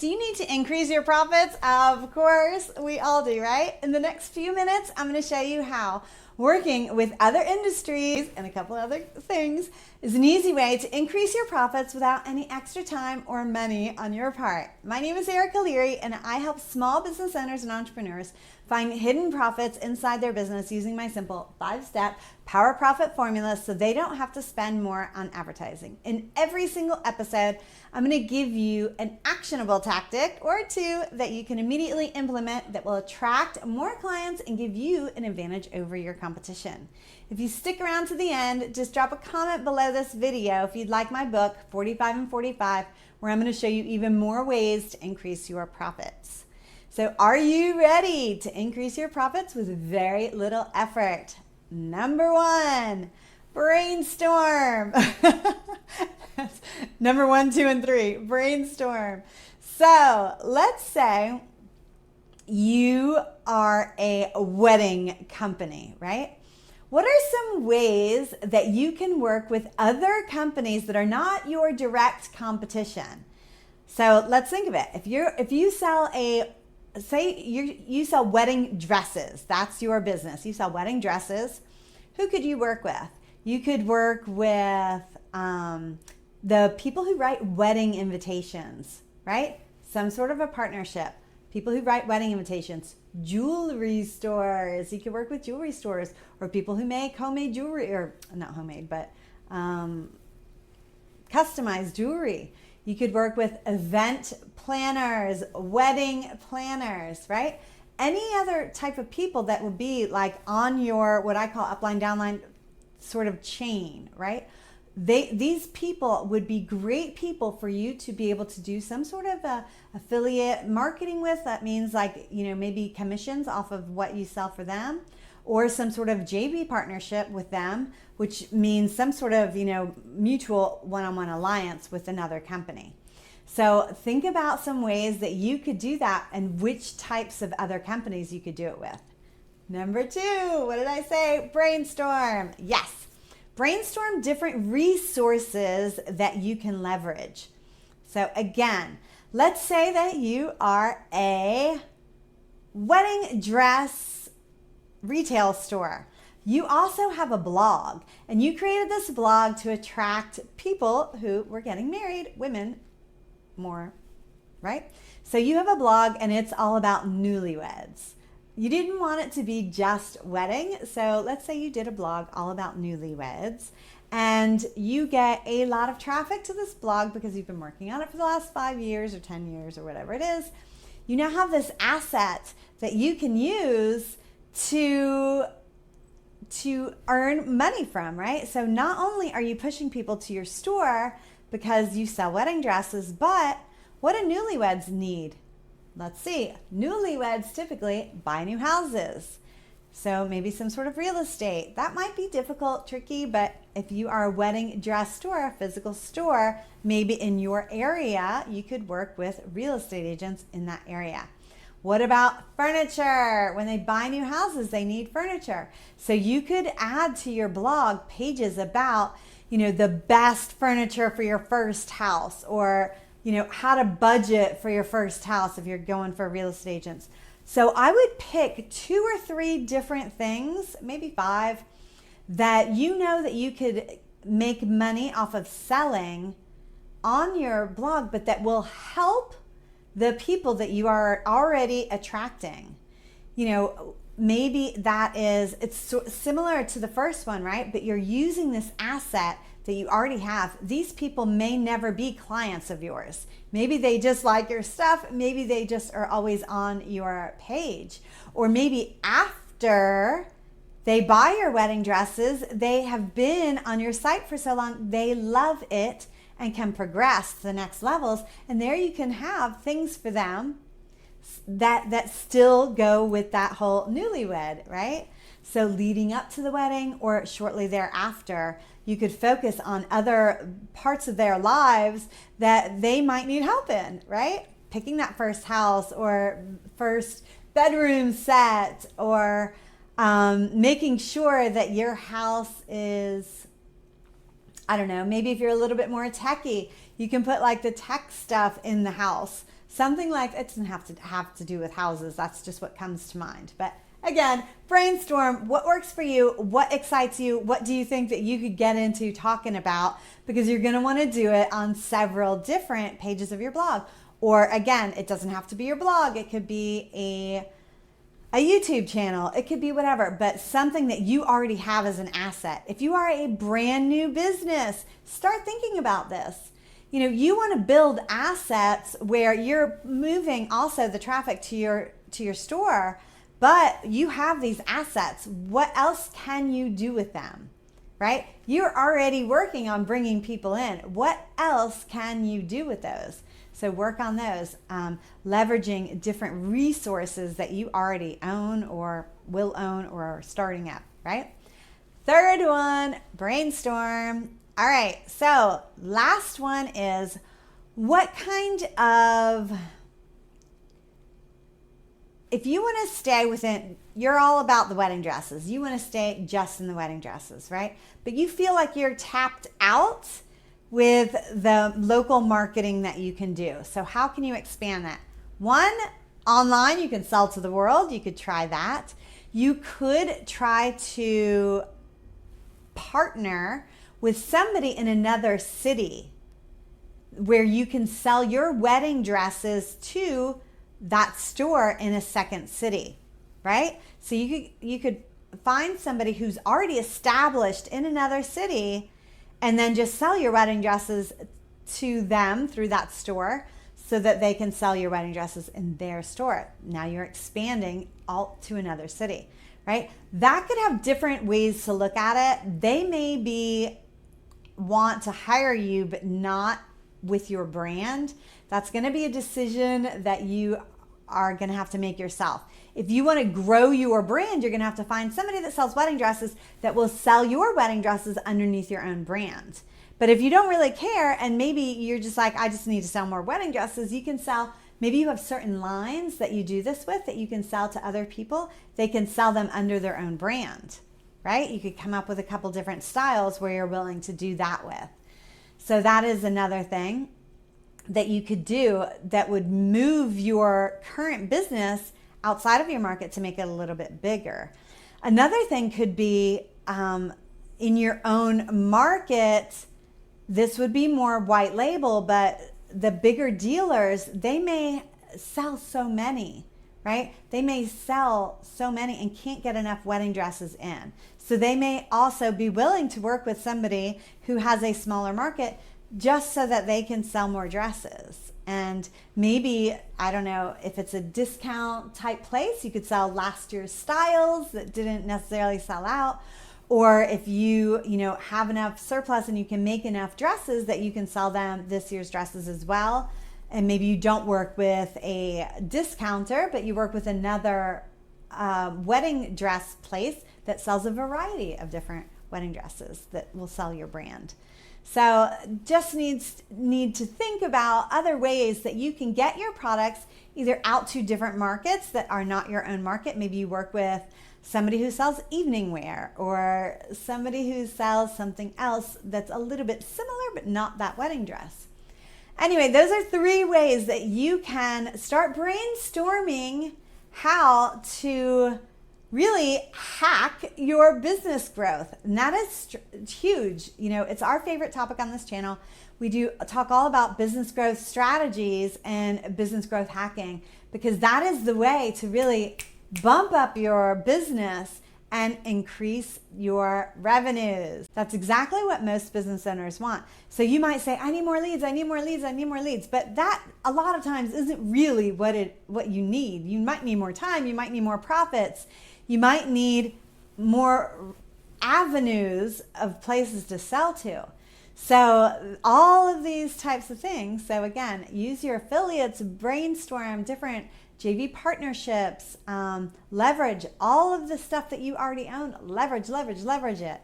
Do you need to increase your profits? Of course, we all do, right? In the next few minutes, I'm going to show you how working with other industries and a couple other things is an easy way to increase your profits without any extra time or money on your part. My name is Leary, and I help small business owners and entrepreneurs find hidden profits inside their business using my simple 5-step power profit formula so they don't have to spend more on advertising. In every single episode, I'm going to give you an actionable tactic or two that you can immediately implement that will attract more clients and give you an advantage over your competition. If you stick around to the end, just drop a comment below this video if you'd like my book, 45 and 45, where I'm going to show you even more ways to increase your profits. So are you ready to increase your profits with very little effort? Number one, brainstorm. That's number 1, 2, and 3, brainstorm. So let's say you are a wedding company, right? What are some ways that you can work with other companies that are not your direct competition? So let's think of it. If you sell you sell wedding dresses, that's your business. You sell wedding dresses. Who could you work with? You could work with the people who write wedding invitations, right? Some sort of a partnership. People who write wedding invitations. Jewelry stores. You could work with jewelry stores or people who make homemade jewelry, or not homemade, but customized jewelry. You could work with event planners, wedding planners, right? Any other type of people that would be like on your, what I call upline, downline sort of chain, right? These people would be great people for you to be able to do some sort of affiliate marketing with. That means like, maybe commissions off of what you sell for them, or some sort of JV partnership with them, which means some sort of, mutual one-on-one alliance with another company. So think about some ways that you could do that and which types of other companies you could do it with. Number 2, what did I say? Brainstorm. Yes. Brainstorm different resources that you can leverage. So again, let's say that you are a wedding dress retail store. You also have a blog, and you created this blog to attract people who were getting married, women more, right? So you have a blog and it's all about newlyweds. You didn't want it to be just wedding, so let's say you did a blog all about newlyweds and you get a lot of traffic to this blog because you've been working on it for the last 5 years or 10 years or whatever it is. You now have this asset that you can use to earn money from, right? So not only are you pushing people to your store because you sell wedding dresses, but what do newlyweds need? Let's see. Newlyweds typically buy new houses. So maybe some sort of real estate. That might be difficult, tricky, but if you are a wedding dress store, a physical store, maybe in your area, you could work with real estate agents in that area. What about furniture? When they buy new houses, they need furniture. So you could add to your blog pages about, the best furniture for your first house, or, how to budget for your first house if you're going for real estate agents. So I would pick 2 or 3 different things, maybe 5, that that you could make money off of selling on your blog, but that will help the people that you are already attracting. Maybe it's similar to the first one, right? But you're using this asset that you already have. These people may never be clients of yours. Maybe they just like your stuff. Maybe they just are always on your page. Or maybe after they buy your wedding dresses, they have been on your site for so long, they love it and can progress to the next levels. And there you can have things for them that still go with that whole newlywed, right? So leading up to the wedding or shortly thereafter, you could focus on other parts of their lives that they might need help in, right? Picking that first house or first bedroom set, or making sure that your house is, maybe if you're a little bit more techie, you can put like the tech stuff in the house Something like, it doesn't have to do with houses. That's just what comes to mind. But again, brainstorm what works for you, what excites you, what do you think that you could get into talking about, because you're going to want to do it on several different pages of your blog. Or again, it doesn't have to be your blog. It could be a YouTube channel. It could be whatever, but something that you already have as an asset. If you are a brand new business, start thinking about this. You want to build assets where you're moving also the traffic to your store, but you have these assets. What else can you do with them, right? You're already working on bringing people in. What else can you do with those? So work on those, leveraging different resources that you already own or will own or are starting up, right? Third one, brainstorm. All right, so last one is if you want to stay within, you're all about the wedding dresses. You want to stay just in the wedding dresses, right? But you feel like you're tapped out with the local marketing that you can do. So how can you expand that? One, online, you can sell to the world. You could try that. You could try to partner with somebody in another city where you can sell your wedding dresses to that store in a second city, right? So you could find somebody who's already established in another city and then just sell your wedding dresses to them through that store so that they can sell your wedding dresses in their store. Now you're expanding out to another city, right? That could have different ways to look at it. They may want to hire you, but not with your brand. That's going to be a decision that you are going to have to make yourself. If you want to grow your brand, you're going to have to find somebody that sells wedding dresses that will sell your wedding dresses underneath your own brand. But if you don't really care, and maybe you're just like, I just need to sell more wedding dresses, you can sell, maybe you have certain lines that you do this with that you can sell to other people. They can sell them under their own brand, right? You could come up with a couple different styles where you're willing to do that with. So that is another thing that you could do that would move your current business outside of your market to make it a little bit bigger. Another thing could be in your own market, this would be more white label, but the bigger dealers, they may sell so many, right? They may sell so many and can't get enough wedding dresses in. So they may also be willing to work with somebody who has a smaller market just so that they can sell more dresses. And maybe, I don't know, if it's a discount type place, you could sell last year's styles that didn't necessarily sell out. Or if you have enough surplus and you can make enough dresses that you can sell them this year's dresses as well. And maybe you don't work with a discounter, but you work with another wedding dress place that sells a variety of different wedding dresses that will sell your brand. So just need to think about other ways that you can get your products either out to different markets that are not your own market. Maybe you work with somebody who sells evening wear or somebody who sells something else that's a little bit similar but not that wedding dress. Anyway, those are 3 ways that you can start brainstorming how to really hack your business growth. And that is huge. It's our favorite topic on this channel. We do talk all about business growth strategies and business growth hacking because that is the way to really bump up your business and increase your revenues. That's exactly what most business owners want. So you might say, I need more leads, I need more leads, I need more leads. But that a lot of times isn't really what you need. You might need more time, you might need more profits, you might need more avenues of places to sell to. So all of these types of things. So again, use your affiliates, brainstorm different JV partnerships, leverage all of the stuff that you already own, leverage it.